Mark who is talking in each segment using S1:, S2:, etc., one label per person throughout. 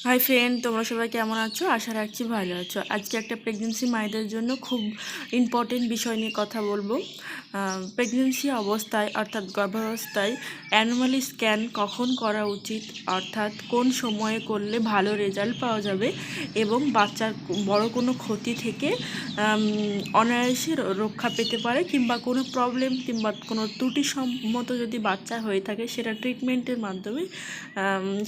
S1: Hi friend, তোমরা সবাই কেমন আছো? আশা রাখছি ভালো আছো। আজকে একটা প্রেগনেন্সি মায়েদের জন্য খুব ইম্পর্টেন্ট বিষয় নিয়ে কথা বলবো। প্রেগনেন্সি অবস্থায় অর্থাৎ গর্ভাবস্থায় অ্যানুয়ালি স্ক্যান কখন করা উচিত, অর্থাৎ কোন সময়ে করলে ভালো রেজাল্ট পাওয়া যাবে এবং বাচ্চার বড় কোনো ক্ষতি থেকে অনায়াসে রক্ষা পেতে পারে, কিংবা কোনো প্রবলেম কিংবা কোনো ত্রুটিসম্মত যদি বাচ্চা হয়ে থাকে সেটা ট্রিটমেন্টের মাধ্যমে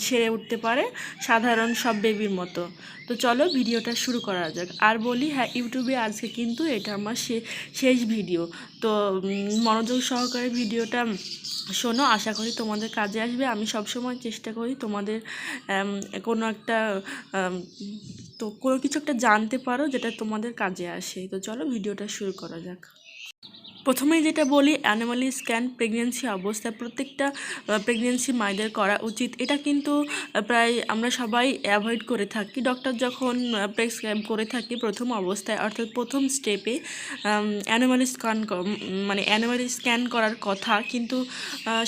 S1: সেরে উঠতে পারে সাধারণ সব বেবির মতো। তো চলো ভিডিওটা শুরু করা যাক। আর বলি, হ্যাঁ, ইউটিউবে আজকে কিন্তু এটা আমার শেষ ভিডিও। তো মনোযোগ সহকারে ভিডিওটা শোনো, আশা করি তোমাদের কাজে আসবে। আমি সবসময় চেষ্টা করি তোমাদের কোনো একটা তো কোনো কিছু একটা জানতে পারো যেটা তোমাদের কাজে আসে। তো চলো ভিডিওটা শুরু করা যাক। প্রথমেই যেটা বলি, অ্যানিমালি স্ক্যান প্রেগনেন্সি অবস্থায় প্রত্যেকটা প্রেগনেন্সি মায়েদের করা উচিত। এটা কিন্তু প্রায় আমরা সবাই অ্যাভয়েড করে থাকি। ডক্টর যখন প্রেসক্রাইব করে থাকি প্রথম অবস্থায় অর্থাৎ প্রথম স্টেপে অ্যানিমালি স্ক্যান করার কথা, কিন্তু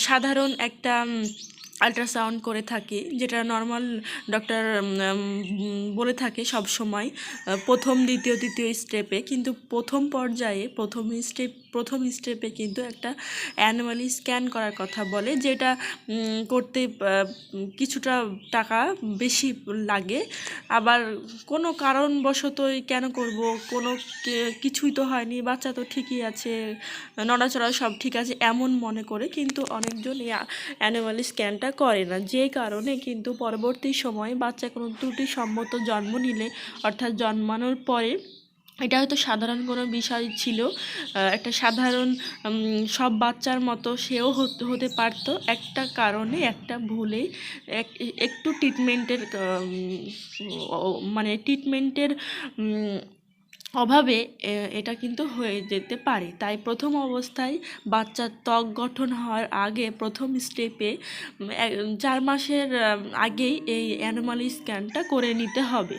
S1: সাধারণ একটা আল্ট্রাসাউন্ড করে থাকি, যেটা নর্মাল ডক্টর বলে থাকে সব সময় প্রথম দ্বিতীয় তৃতীয় স্টেপে। কিন্তু প্রথম পর্যায়ে প্রথম স্টেপে কিন্তু একটা অ্যানুয়ালি স্ক্যান করার কথা বলে, যেটা করতে কিছুটা টাকা বেশি লাগে। আবার কোনো কারণবশতই কেন করব, কোনো কিছুই তো হয়নি, বাচ্চা তো ঠিকই আছে, নড়াচড়া সব ঠিক আছে এমন মনে করে কিন্তু অনেকজন এই অ্যানুয়ালি স্ক্যানটা করে না, যে কারণে কিন্তু পরবর্তী সময়ে বাচ্চা কোনো ত্রুটিসম্মত জন্ম নিলে অর্থাৎ জন্মানোর পরে, এটা হয়তো সাধারণ কোনো বিষয় ছিল, একটা সাধারণ সব বাচ্চার মতো সেও হতে পারতো, একটা কারণে একটা ভুলে একটু ট্রিটমেন্টের অভাবে এটা কিন্তু হয়ে যেতে পারে। তাই প্রথম অবস্থায় বাচ্চার ত্বক গঠন হওয়ার আগে প্রথম স্টেপে 4 মাসের আগেই এই অ্যানোমালি স্ক্যানটা করে নিতে হবে,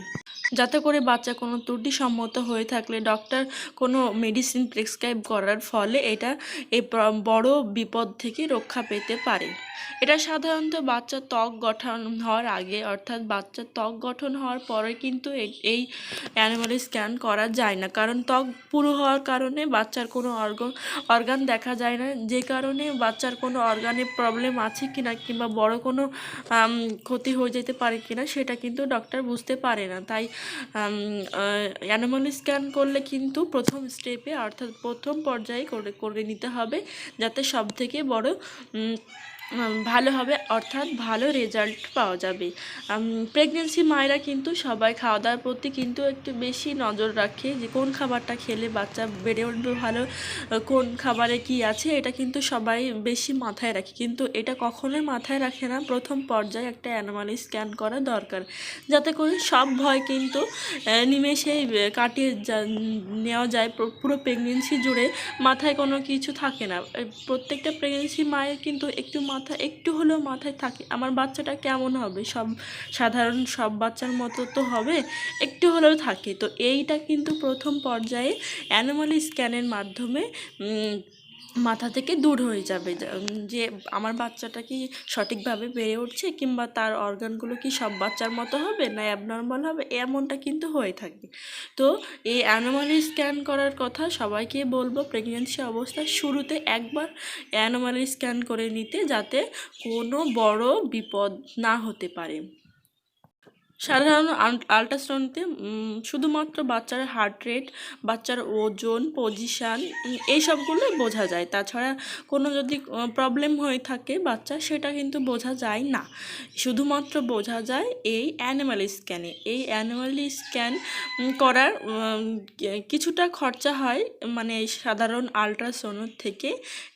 S1: যাতে করে বাচ্চা কোনো ত্রুটিসম্মত হয়ে থাকলে ডক্টর কোনো মেডিসিন প্রেসক্রাইব করার ফলে এটা এই বড় বিপদ থেকে রক্ষা পেতে পারে। এটা সাধারণত বাচ্চার ত্বক গঠন হওয়ার আগে, অর্থাৎ বাচ্চার ত্বক গঠন হওয়ার পরে কিন্তু এই অ্যানিমালি স্ক্যান করা যায় না, কারণ ত্বক পুরু হওয়ার কারণে বাচ্চার কোনো অর্গান দেখা যায় না, যে কারণে বাচ্চার কোনো অর্গানে প্রবলেম আছে কিনা কিংবা বড় কোনো ক্ষতি হয়ে যেতে পারে কিনা সেটা কিন্তু ডক্টর বুঝতে পারে না। তাই অ্যানিমাল স্ক্যান করলে কিন্তু প্রথম স্টেপে অর্থাৎ প্রথম পর্যায়ে করে নিতে হবে, যাতে সব থেকে বড় ভালো হবে, অর্থাৎ ভালো রেজাল্ট পাওয়া যাবে। প্রেগনেন্সি মায়েরা কিন্তু সবাই খাওয়া দাওয়ার প্রতি কিন্তু একটু বেশি নজর রাখে, যে কোন খাবারটা খেলে বাচ্চা বেড়ে উঠবে ভালো, কোন খাবারে কি আছে, এটা কিন্তু সবাই বেশি মাথায় রাখে। কিন্তু এটা কখনোই মাথায় রাখে না প্রথম পর্যায়ে একটা অ্যানোমালি স্ক্যান করা দরকার, যাতে করে সব ভয় কিন্তু নিমেষেই কাটিয়ে নেওয়া যায়। পুরো প্রেগনেন্সি জুড়ে মাথায় কোনো কিছু থাকে না। প্রত্যেকটা প্রেগনেন্সি মায়ের কিন্তু একটু হলেও মাথায় থাকে, আমার বাচ্চাটা কেমন হবে, সাধারণ সব বাচ্চার মতো তো হবে, একটু হলেও থাকে। তো এইটা কিন্তু প্রথম পর্যায়ে অ্যানোমালি স্ক্যানের মাধ্যমে মাথা থেকে দূর হয়ে যাবে, যে আমার বাচ্চাটা কি সঠিকভাবে বেড়ে উঠছে, কিংবা তার অর্গানগুলো কি সব বাচ্চার মতো হবে না অ্যাবনর্মাল হবে, এমনটা কিন্তু হয়ে থাকে। তো এই অ্যানোমালি স্ক্যান করার কথা সবাইকে বলবো, প্রেগনেন্সি অবস্থায় শুরুতে একবার অ্যানোমালি স্ক্যান করে নিতে, যাতে কোনো বড় বিপদ না হতে পারে। সাধারণ আল্ট্রাসাউন্ডে শুধুমাত্র বাচ্চার হার্ট রেট, বাচ্চার ওজন, পজিশান, এইসবগুলোই বোঝা যায়। তাছাড়া কোনো যদি প্রবলেম হয়ে থাকে বাচ্চা, সেটা কিন্তু বোঝা যায় না, শুধুমাত্র বোঝা যায় এই অ্যানিমাল স্ক্যানে। এই অ্যানিমাল স্ক্যান করার কিছুটা খরচা হয়, মানে সাধারণ আল্ট্রাসাউন্ড থেকে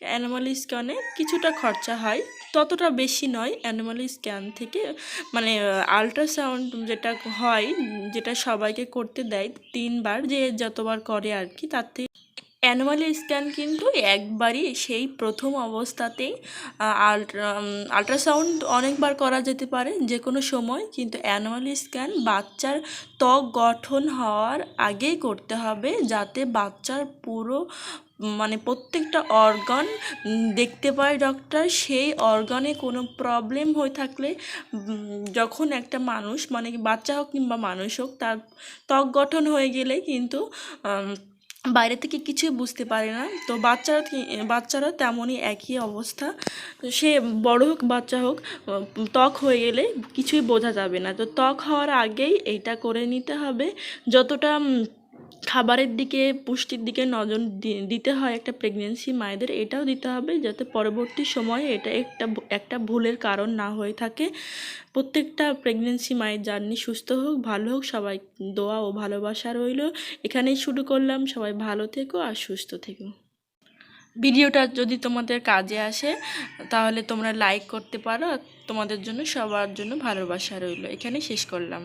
S1: অ্যানিমাল স্ক্যানে কিছুটা খরচা হয়, ততটা বেশি নয়। অ্যানিমাল স্ক্যান থেকে মানে আল্ট্রাসাউন্ড যেটা হয়, যেটা সবাইকে করতে দেয় 3 বার, যে যতবার করে আর কি, তার থেকে অ্যানুয়াল স্ক্যান কিন্তু একবারই সেই প্রথম অবস্থাতেই আল্ট্রাসাউন্ড অনেকবার করা যেতে পারে যে কোনো সময়, কিন্তু অ্যানুয়াল স্ক্যান বাচ্চার ত্বক গঠন হওয়ার আগেই করতে হবে, যাতে বাচ্চার পুরো মানে প্রত্যেকটা অর্গান দেখতে পায় ডক্টর। সেই অর্গানে কোনো প্রবলেম হয়ে থাকলে যখন একটা মানুষ মানে বাচ্চা হোক কিংবা মানুষ হোক তার ত্বক গঠন হয়ে গেলে কিন্তু বাইরে থেকে কিছুই বুঝতে পারে না। তো বাচ্চারা তেমনই একই অবস্থা, সে বড় হোক বাচ্চা হোক, ত্বক হয়ে গেলে কিছুই বোঝা যাবে না। তো ত্বক হওয়ার আগেই এইটা করে নিতে হবে। যতটা খাবারের দিকে পুষ্টির দিকে নজর দিতে হয় একটা প্রেগনেন্সি মায়েদের, এটাও দিতে হবে যাতে পরবর্তী সময়ে এটা একটা ভুলের কারণ না হয়ে থাকে। প্রত্যেকটা প্রেগনেন্সি মায়ের জার্নি সুস্থ হোক, ভালো হোক, সবাই দোয়া ও ভালোবাসা রইল। এখানেই শুরু করলাম। সবাই ভালো থেকো আর সুস্থ থেকো। ভিডিওটা যদি তোমাদের কাজে আসে তাহলে তোমরা লাইক করতে পারো। আর তোমাদের জন্য সবার জন্য ভালোবাসা রইল। এখানেই শেষ করলাম।